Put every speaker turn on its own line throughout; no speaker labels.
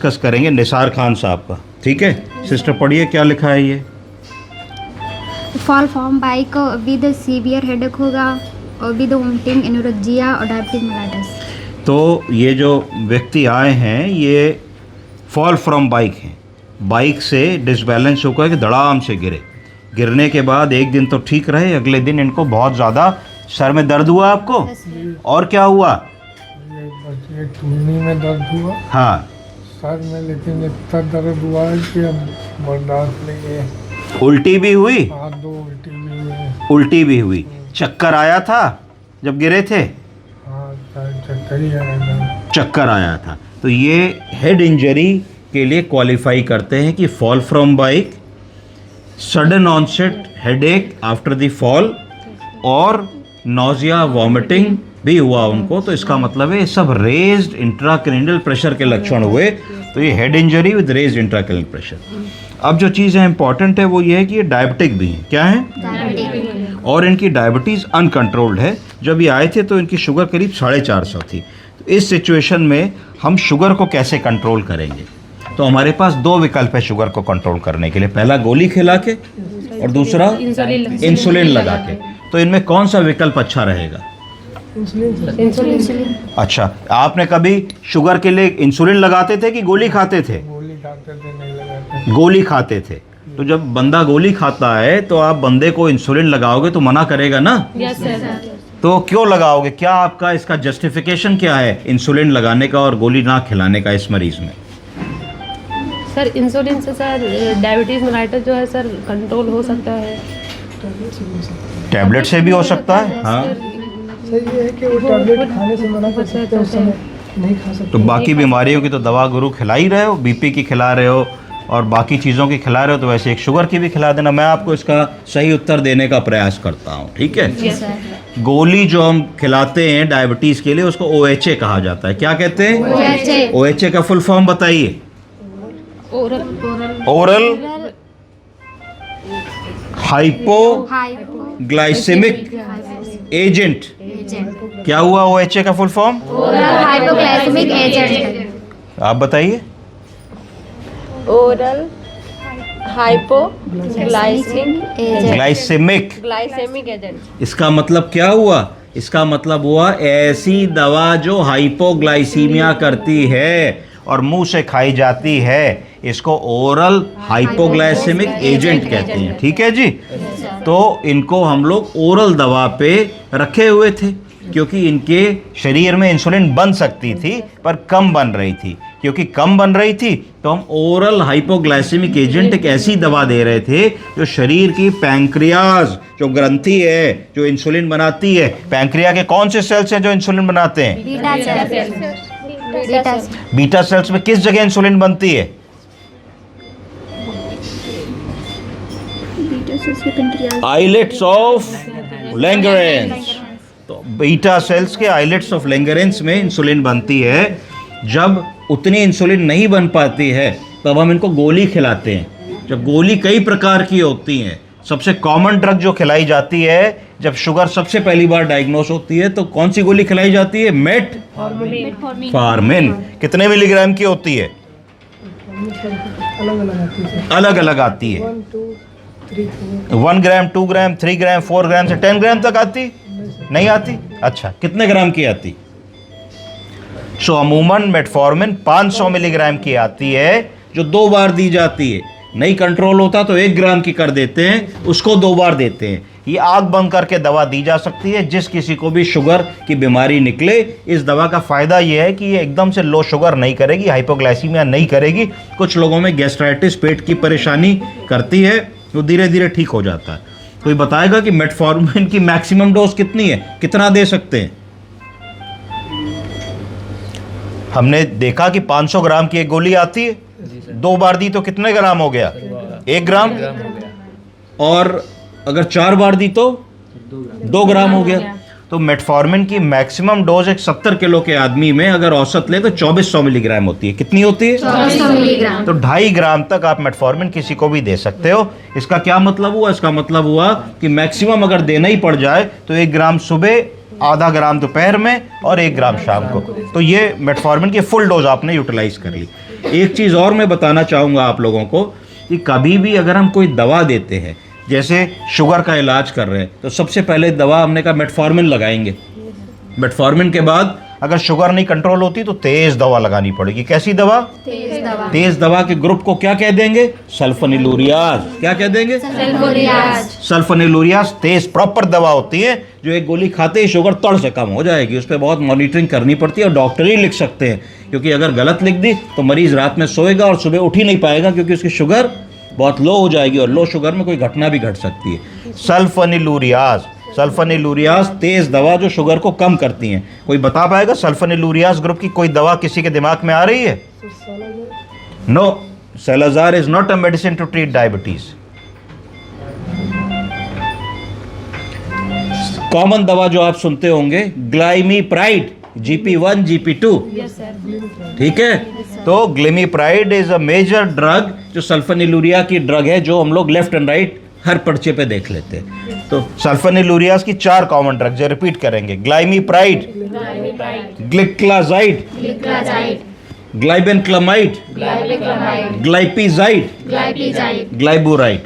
Discuss करेंगे निसार खान साहब का, ठीक है। सिस्टर पढ़िए क्या लिखा है ये।
Fall from bike with severe headache होगा और विद वोमिटिंग, एनोरेक्सिया और डायबिटिक मेलाइटिस।
तो ये जो व्यक्ति आए हैं ये फॉल फ्रॉम बाइक हैं, बाइक से डिसबैलेंस होकर के धड़ाम से गिरे। गिरने के बाद एक दिन तो ठीक रहे, अगले दिन इनको बहुत ज़्यादा सर में दर्द हुआ आपको, और क्या हुआ?
ये टूनी में दर्द हुआ,
हाँ,
सर में, लेकिन इतना दर्द हुआ है कि अब बर्दाश्त नहीं है।
उल्टी भी हुई?
हाँ, 2 उल्टी भी हुई।
उल्टी भी हुई। चक्कर आया था जब गिरे थे?
हाँ, चक्कर ही आया था।
चक्कर आया था। तो ये हेड इंजरी के लिए क्वालिफाई करते हैं कि fall from bike, sudden onset headache after the fall, और नोजिया वॉमिटिंग भी हुआ उनको। तो इसका मतलब है ये सब रेज्ड इंट्राक्रैनियल प्रेशर के लक्षण हुए। तो ये head injury with raised intracranial pressure. अब जो चीज़ है इंपॉर्टेंट है वो ये है कि ये डायबिटिक भी हैं। क्या है? और इनकी डायबिटीज़ अनकंट्रोल्ड है। जब ये आए थे तो इनकी शुगर करीब 450 थी। तो इस सिचुएशन में हम शुगर को कैसे कंट्रोल करेंगे? तो हमारे पास 2 विकल्प है शुगर को कंट्रोल करने के लिए। पहला गोली खिला के और दूसरा इंसुलिन लगा के। तो इनमें कौन सा विकल्प अच्छा रहेगा?
इंसुलिन।
अच्छा, आपने कभी शुगर के लिए इंसुलिन लगाते थे कि गोली खाते थे?
गोली खाते थे, नहीं लगाते।
गोली खाते थे। तो जब बंदा गोली खाता है तो आप बंदे को इंसुलिन लगाओगे तो मना करेगा ना?
Yes sir.
तो क्यों लगाओगे? क्या आपका इसका जस्टिफिकेशन क्या है इंसुलिन लगाने का और गोली ना खिलाने का इस मरीज में?
सर इंसुलिन से सर डायबिटीज मेलाइटिस जो है सर कंट्रोल हो सकता है।
टैबलेट से भी हो सकता है। हाँ,
सर ये है कि वो टैबलेट खाने से मना कर सकते हैं, उस समय नहीं खा सकते।
तो बाकी बीमारियों की तो दवा गुरु खिला ही रहे हो, बीपी की खिला रहे हो और बाकी चीज़ों की खिला रहे हो, तो वैसे एक शुगर की भी खिला देना। मैं आपको इसका सही उत्तर देने का प्रयास करता हूँ, ठीक है। गोली जो हम खिलाते हैं डायबिटीज़ के लिए उसको OHA कहा जाता है। क्या कहते हैं? OHA का फुल फॉर्म बताइए। Oral hypoglycaemic agent. क्या हुआ OHA का फुल फॉर्म?
Hypoglycaemic agent.
आप बताइए।
Oral hypoglycaemic
glycaemic
agent.
इसका मतलब क्या हुआ? इसका मतलब हुआ ऐसी दवा जो हाइपोग्लाइसीमिया करती है और मुंह से खाई जाती है, इसको ओरल हाइपोग्लाइसेमिक एजेंट कहते हैं, ठीक है जी। तो इनको हम लोग ओरल दवा पे रखे हुए थे क्योंकि इनके शरीर में इंसुलिन बन सकती थी पर कम बन रही थी। क्योंकि कम बन रही थी तो हम ओरल हाइपोग्लाइसेमिक एजेंट एक ऐसी दवा दे रहे थे जो शरीर की पैंक्रियाज जो ग्रंथि है जो इंसुलिन बनाती है। पैंक्रिया के कौन से सेल्स हैं जो इंसुलिन बनाते हैं? बीटा सेल्स में किस जगह इंसुलिन बनती है? Islets of Langerhans. तो बीटा सेल्स के आइलेट्स ऑफ लैंगरेंस में इंसुलिन बनती है। जब उतनी इंसुलिन नहीं बन पाती है तब हम इनको गोली खिलाते हैं। जब गोली कई प्रकार की होती हैं, सबसे कॉमन ड्रग जो खिलाई जाती है जब शुगर सबसे पहली बार डायग्नोस होती है तो कौन सी गोली खिलाई जाती है? मेटफॉर्मिन। कितने मिलीग्राम की होती है? अलग अलग आती है। 1 ग्राम, 2 ग्राम, 3 ग्राम, 4 ग्राम से 10 ग्राम तक आती? नहीं आती। अच्छा, कितने ग्राम की आती? अमूमन मेटफॉर्मिन 500 मिलीग्राम की आती है जो 2 बार दी जाती है। नहीं कंट्रोल होता तो 1 ग्राम की कर देते हैं, उसको 2 बार देते हैं। ये आग बंद करके दवा दी जा सकती है जिस किसी को भी शुगर की बीमारी निकले। इस दवा का फ़ायदा ये है कि ये एकदम से लो शुगर नहीं करेगी, हाइपोग्लाइसीमिया नहीं करेगी। कुछ लोगों में गैस्ट्राइटिस, पेट की परेशानी करती है, वो धीरे धीरे ठीक हो जाता है। कोई बताएगा कि मेटफॉर्मिन की मैक्सिमम डोज कितनी है, कितना दे सकते हैं? हमने देखा कि 500 ग्राम की एक गोली आती है, 2 बार दी तो कितने ग्राम हो गया? 1 ग्राम। और अगर 4 बार दी तो 2 ग्राम हो गया। तो मेटफॉर्मिन की मैक्सिमम डोज एक 70 किलो के आदमी में अगर औसत ले तो 2400 मिलीग्राम होती है। कितनी होती है?
2400 मिलीग्राम।
तो 2.5 ग्राम तक आप मेटफॉर्मिन किसी को भी दे सकते हो। इसका क्या मतलब हुआ? इसका मतलब हुआ कि मैक्सिमम अगर देना ही पड़ जाए तो 1 ग्राम सुबह, आधा ग्राम दोपहर में और 1 ग्राम शाम को। तो ये मेटफॉर्मिन की फुल डोज आपने यूटिलाइज कर ली। एक चीज़ और मैं बताना चाहूँगा आप लोगों को कि कभी भी अगर हम कोई दवा देते हैं, जैसे शुगर का इलाज कर रहे हैं, तो सबसे पहले दवा हमने कहा मेटफॉर्मिन लगाएंगे। मेटफॉर्मिन के बाद अगर शुगर नहीं कंट्रोल होती तो तेज दवा लगानी पड़ेगी। कैसी दवा? तेज दवा के ग्रुप को क्या कह देंगे? सल्फोनिलूरियाज। क्या कह देंगे? सल्फोनिलूरियाज तेज प्रॉपर दवा होती है, जो एक गोली खाते ही शुगर तड़ से कम हो जाएगी। उस पर बहुत मॉनिटरिंग करनी पड़ती है और डॉक्टर ही लिख सकते हैं, क्योंकि अगर गलत लिख दी तो मरीज रात में सोएगा और सुबह उठ ही नहीं पाएगा, क्योंकि उसकी शुगर बहुत लो हो जाएगी और लो शुगर में कोई घटना भी घट सकती है। सल्फोनिलूरियाज तेज दवा जो शुगर को कम करती हैं। कोई बता पाएगा सल्फोनिलूरियाज ग्रुप की कोई दवा किसी के दिमाग में आ रही है? No, selazar is not a medicine to treat diabetes. Common दवा जो आप सुनते होंगे ग्लाइमीप्राइड, GP1 GP2, ठीक है। तो glimepiride is a major drug, जो सल्फोनिलूरिया की ड्रग है, जो हम लोग लेफ्ट एंड राइट हर पर्चे पे देख लेते हैं। तो सल्फोनिलूरियाज की 4 कॉमन ड्रग जो रिपीट करेंगे: ग्लाइमीप्राइड, ग्लिक्लाजाइड, ग्लाइबेनक्लामाइड, ग्लाइपिजाइड, ग्लाइबोराइड।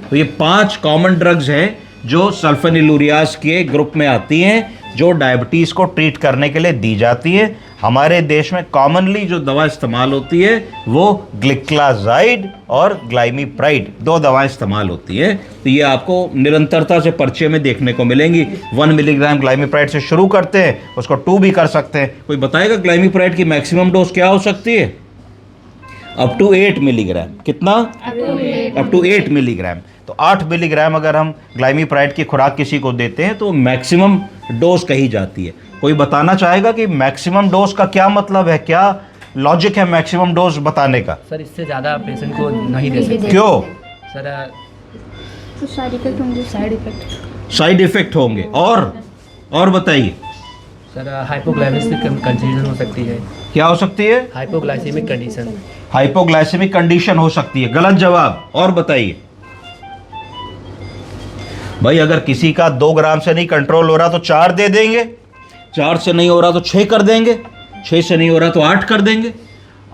तो ये 5 कॉमन ड्रग्स हैं जो सल्फोनिलूरियाज के ग्रुप में आती हैं, जो डायबिटीज़ को ट्रीट करने के लिए दी जाती है। हमारे देश में कॉमनली जो दवा इस्तेमाल होती है वो ग्लिक्लाजाइड और ग्लाइमीप्राइड, 2 दवाएं इस्तेमाल होती हैं। तो ये आपको निरंतरता से पर्चे में देखने को मिलेंगी। 1 मिलीग्राम ग्लाइमीप्राइड से शुरू करते हैं, उसको 2 भी कर सकते हैं। कोई बताएगा ग्लाइमीप्राइड की मैक्सिमम डोज क्या हो सकती है? Up to 8 milligram. कितना? Up to 8 milligram. तो 8 मिलीग्राम अगर हम ग्लाइमीप्राइड की खुराक किसी को देते हैं तो मैक्सिमम डोज कही जाती है। कोई बताना चाहेगा कि मैक्सिमम डोज का क्या मतलब है, क्या लॉजिक है मैक्सिमम डोज बताने का?
सर इससे ज़्यादा पेशेंट को नहीं दे सकते।
क्यों?
सर
साइड इफेक्ट होंगे। और बताइए
सर, हाइपोग्लाइसेमिक कंडीशन हो सकती है।
क्या हो सकती है?
Hypoglycaemic condition.
हाइपोग्लाइसेमिक कंडीशन हो सकती है। गलत जवाब। और बताइए भाई, अगर किसी का 2 ग्राम से नहीं कंट्रोल हो रहा तो 4 दे देंगे, 4 से नहीं हो रहा तो 6 कर देंगे, 6 से नहीं हो रहा तो 8 कर देंगे,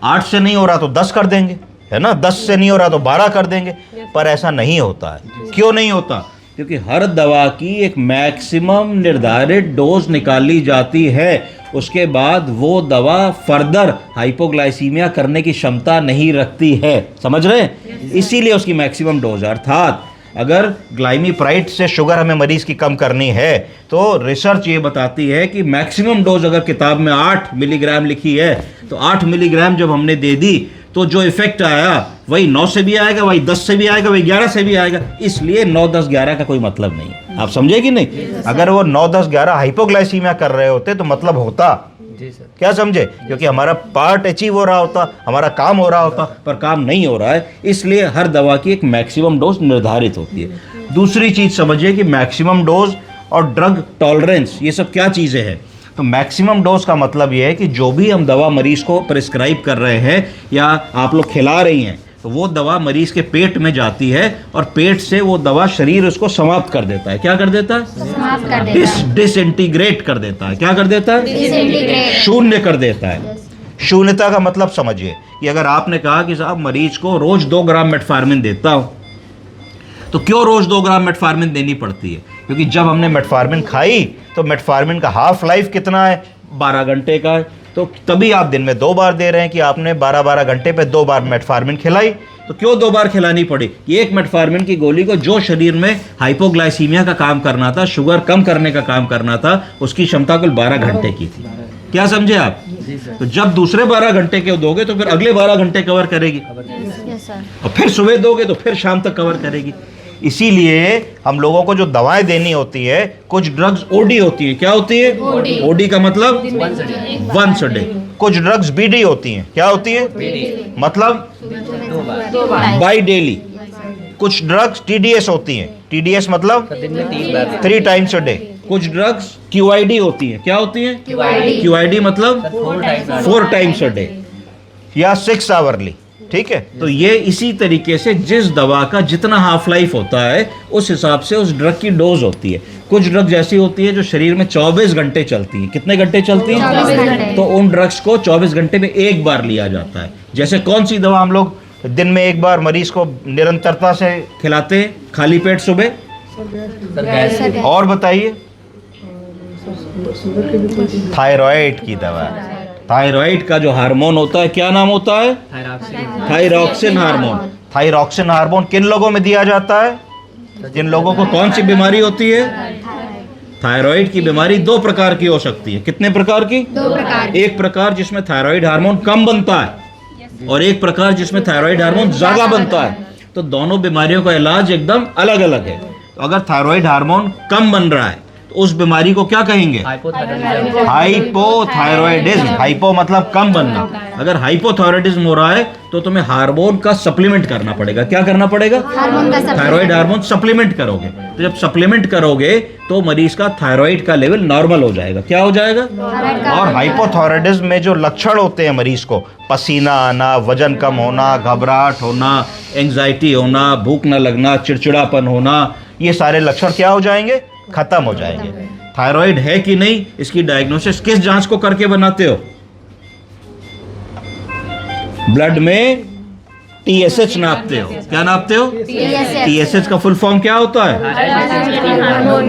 8 से नहीं हो रहा तो 10 कर देंगे, है ना, 10 से नहीं हो रहा तो 12 कर देंगे। पर ऐसा नहीं होता है। क्यों नहीं होता? क्योंकि हर दवा की एक मैक्सिमम निर्धारित डोज निकाली जाती है। उसके बाद वो दवा फर्दर हाइपोग्लाइसीमिया करने की क्षमता नहीं रखती है। समझ रहे हैं? इसीलिए उसकी मैक्सिमम डोज है। अर्थात अगर ग्लाइमीप्राइड से शुगर हमें मरीज की कम करनी है तो रिसर्च ये बताती है कि मैक्सिमम डोज अगर किताब में 8 मिलीग्राम लिखी है तो 8 मिलीग्राम जब हमने दे दी तो जो इफेक्ट आया वही 9 से भी आएगा, वही 10 से भी आएगा, वही 11 से भी आएगा। इसलिए 9, 10, 11 का कोई मतलब नहीं। आप समझे कि नहीं? अगर वो 9, 10, 11 हाइपोग्लाइसीमिया कर रहे होते तो मतलब होता।
जी सर।
क्या समझे? क्योंकि हमारा पार्ट अचीव हो रहा होता, हमारा काम हो रहा होता, पर काम नहीं हो रहा है। इसलिए हर दवा की एक मैक्सिमम डोज निर्धारित होती है। दूसरी चीज समझिए कि मैक्सिमम डोज और ड्रग टॉलरेंस, ये सब क्या चीजें हैं? तो मैक्सिमम डोज का मतलब ये है कि जो भी हम दवा मरीज को प्रिस्क्राइब कर रहे हैं या आप लोग खिला रही हैं, तो वो दवा मरीज के पेट में जाती है और पेट से वो दवा शरीर उसको समाप्त कर देता है। क्या कर देता है?
समाप्त कर देता है।
डिसइंटीग्रेट कर देता है। क्या कर देता है?
डिसइंटीग्रेट।
शून्य कर देता है। शून्यता का मतलब समझिए कि अगर आपने कहा कि साहब मरीज को रोज 2 ग्राम मेटफॉर्मिन देता हूं, तो क्यों रोज 2 ग्राम मेटफॉर्मिन देनी पड़ती है? क्योंकि जब हमने मेटफॉर्मिन खाई तो मेटफॉर्मिन का हाफ लाइफ कितना है? 12 घंटे का है। तो तभी आप दिन में 2 बार दे रहे हैं कि आपने 12-12 घंटे पे 2 बार मेटफॉर्मिन खिलाई। तो क्यों 2 बार खिलानी पड़ी? कि एक मेटफॉर्मिन की गोली को जो शरीर में हाइपोग्लाइसीमिया का काम करना था, शुगर कम करने का काम करना था, उसकी क्षमता कुल 12 घंटे की थी। क्या समझे आप? तो जब दूसरे 12 घंटे के दोगे तो फिर अगले 12 घंटे कवर करेगी,
यस सर।
और फिर सुबह दोगे तो फिर शाम तक कवर करेगी। इसीलिए हम लोगों को जो दवाएं देनी होती है, कुछ ड्रग्स ओडी होती हैं। क्या होती है? ओडी का मतलब वंस अ डे। कुछ ड्रग्स बीडी होती हैं। क्या होती है? मतलब बाई डेली। कुछ ड्रग्स टीडीएस होती हैं। टीडीएस मतलब
दिन में 3 बार।
3 टाइम्स अ डे। कुछ ड्रग्स क्यूआईडी होती हैं। क्या होती हैं? क्यूआईडी मतलब 4 टाइम्स अ डे या 6 आवरली। ठीक है, तो ये इसी तरीके से जिस दवा का जितना हाफ लाइफ होता है उस हिसाब से उस ड्रग की डोज होती है। कुछ ड्रग्स ऐसी होती है जो शरीर में 24 घंटे चलती हैं। कितने घंटे चलती हैं?
24 घंटे।
तो उन ड्रग्स को 24 घंटे में एक बार लिया जाता है। जैसे कौन सी दवा हम लोग दिन में एक बार मरीज को निरंतरता से खिलाते हैं खाली पेट सुबह?
सर गैस
और बताइए। थायराइड की दवा। थायराइड का जो हार्मोन होता है क्या नाम होता है? Thyroxine hormone. थायरॉक्सिन हार्मोन किन लोगों में दिया जाता है? जिन लोगों को कौन सी बीमारी होती है? थायराइड की बीमारी दो प्रकार की हो सकती है। कितने प्रकार की?
2 प्रकार।
एक प्रकार जिसमें थायराइड हार्मोन कम बनता है और एक प्रकार जिसमें थायराइड हार्मोन ज्यादा बनता है। तो दोनों बीमारियों का इलाज एकदम अलग अलग है। तो अगर थायराइड हार्मोन कम बन रहा है तो उस बीमारी को क्या कहेंगे?
हाइपोथायराइडिज्म।
हाइपोथायराइडिज्म। हाइपो मतलब कम बनना। अगर हाइपोथायराइडिज्म हो रहा है तो तुम्हें हार्मोन का सप्लीमेंट करना पड़ेगा। क्या करना पड़ेगा?
हार्मोन का supplement।
थायराइड हार्मोन सप्लीमेंट करोगे। तो जब सप्लीमेंट करोगे तो मरीज का थायराइड का लेवल नॉर्मल हो जाएगा। क्या हो जाएगा? और हाइपोथायराइडिज्म में जो लक्षण होते हैं मरीज को, पसीना आना, वजन कम होना, घबराहट होना, एंजाइटी होना, भूख न लगना, चिड़चिड़ापन होना, ये सारे लक्षण क्या हो जाएंगे? खत्म हो जाएंगे। थायराइड है कि नहीं इसकी डायग्नोसिस किस जांच को करके बनाते हो? ब्लड में TSH नापते हो। क्या नापते हो? TSH का फुल फॉर्म क्या होता है?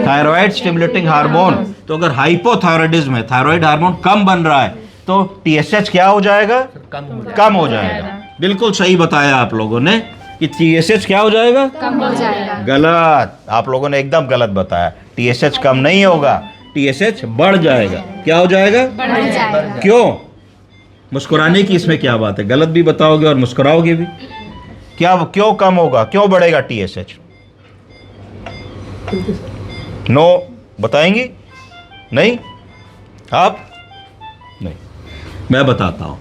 Thyroid stimulating hormone. तो अगर हाइपोथायराइडिज्म है, थायराइड हार्मोन कम बन रहा है तो TSH क्या हो जाएगा? कम हो जाएगा। बिल्कुल सही बताया आप लोगों ने कि TSH क्या हो जाएगा?
कम हो जाएगा।
गलत। आप लोगों ने एकदम गलत बताया। TSH कम नहीं होगा, TSH बढ़ जाएगा। क्या हो जाएगा?
बढ़ जाएगा।
क्यों? मुस्कुराने की इसमें क्या बात है? गलत भी बताओगे और मुस्कुराओगे भी। क्या क्यों कम होगा? क्यों बढ़ेगा TSH? नो बताएंगी? नहीं? आप नहीं, मैं बताता हूं।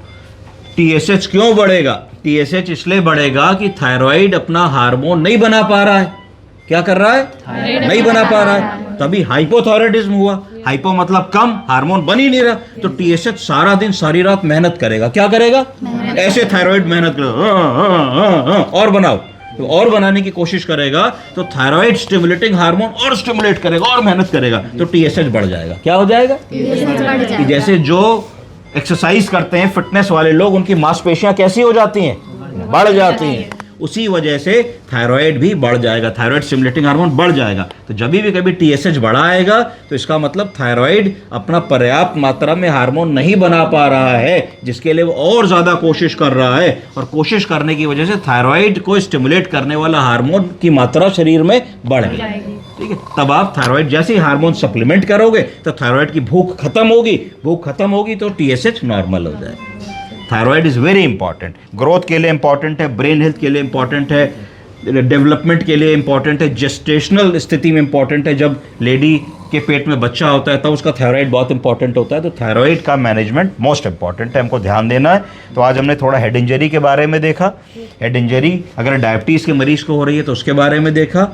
TSH क्यों बढ़ेगा? TSH इसलिए बढ़ेगा कि थायराइड अपना हार्मोन नहीं बना पा रहा है। क्या कर रहा है? नहीं बना पा रहा है, तभी हाइपोथायराइडिज्म हुआ। हाइपो मतलब कम, हार्मोन बन ही नहीं रहा। तो TSH सारा दिन सारी रात मेहनत करेगा। क्या करेगा? ऐसे थायराइड मेहनत करेगा, और बनाओ। तो और बनाने की कोशिश करेगा तो थायराइड स्टिमुलेटिंग हार्मोन और स्टिमुलेट करेगा और मेहनत करेगा तो TSH बढ़ जाएगा। क्या हो जाएगा?
बढ़ जाएगा।
जैसे जो एक्सरसाइज करते हैं फिटनेस वाले लोग, उनकी मांसपेशियां कैसी हो जाती हैं? बढ़ जाती हैं। उसी वजह से थायराइड भी बढ़ जाएगा, थायराइड स्टिमुलेटिंग हार्मोन बढ़ जाएगा। तो जब भी कभी TSH बढ़ा आएगा तो इसका मतलब थायराइड अपना पर्याप्त मात्रा में हार्मोन नहीं बना पा रहा है, जिसके लिए वो और ज़्यादा कोशिश कर रहा है। और कोशिश करने की वजह से थायराइड को स्टिमुलेट करने वाला हार्मोन की मात्रा शरीर में बढ़ गई। ठीक है, तब आप थायराइड जैसे ही हार्मोन सप्लीमेंट करोगे तो थायराइड की भूख खत्म होगी। भूख खत्म होगी तो TSH नॉर्मल हो जाएगा। Thyroid is very important. Growth के लिए इंपॉर्टेंट है, ब्रेन हेल्थ के लिए इंपॉर्टेंट है, डेवलपमेंट के लिए इंपॉर्टेंट है, जेस्टेशनल स्थिति में इंपॉर्टेंट है। जब लेडी के पेट में बच्चा होता है तब उसका थायराइड बहुत इंपॉर्टेंट होता है। तो थायराइड का मैनेजमेंट मोस्ट इंपॉर्टेंट है, हमको ध्यान देना है। तो आज हमने थोड़ा हेड इंजरी के बारे में देखा। हेड इंजरी अगर डायबिटीज़ के मरीज को हो रही है तो उसके बारे में देखा।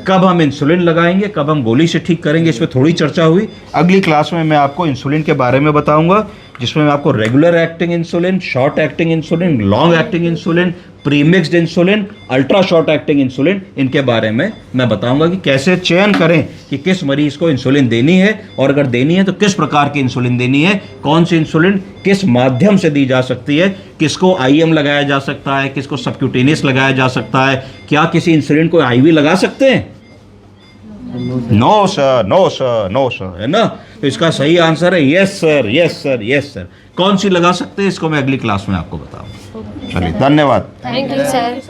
कब हम इंसुलिन लगाएंगे, कब हम गोली से ठीक करेंगे, इस पर थोड़ी चर्चा हुई। अगली क्लास में मैं आपको इंसुलिन के बारे में बताऊंगा, जिसमें मैं आपको regular acting insulin, short acting insulin, long acting insulin, premixed insulin, ultra short acting insulin, इनके बारे में मैं बताऊंगा कि कैसे चयन करें कि किस मरीज को इंसुलिन देनी है, और अगर देनी है तो किस प्रकार की इंसुलिन देनी है, कौन सी इंसुलिन किस माध्यम से दी जा सकती है, किसको IM लगाया जा सकता है, किसको सबक्यूटेनियस लगाया जा सकता है, क्या किसी इंसुलिन को IV लगा सकते हैं? No sir, no sir, no sir, है ना। तो इसका सही आंसर है yes sir, yes sir, yes sir. कौन सी लगा सकते हैं इसको मैं अगली क्लास में आपको बताऊंगा। चलिए, धन्यवाद।
Thank you sir.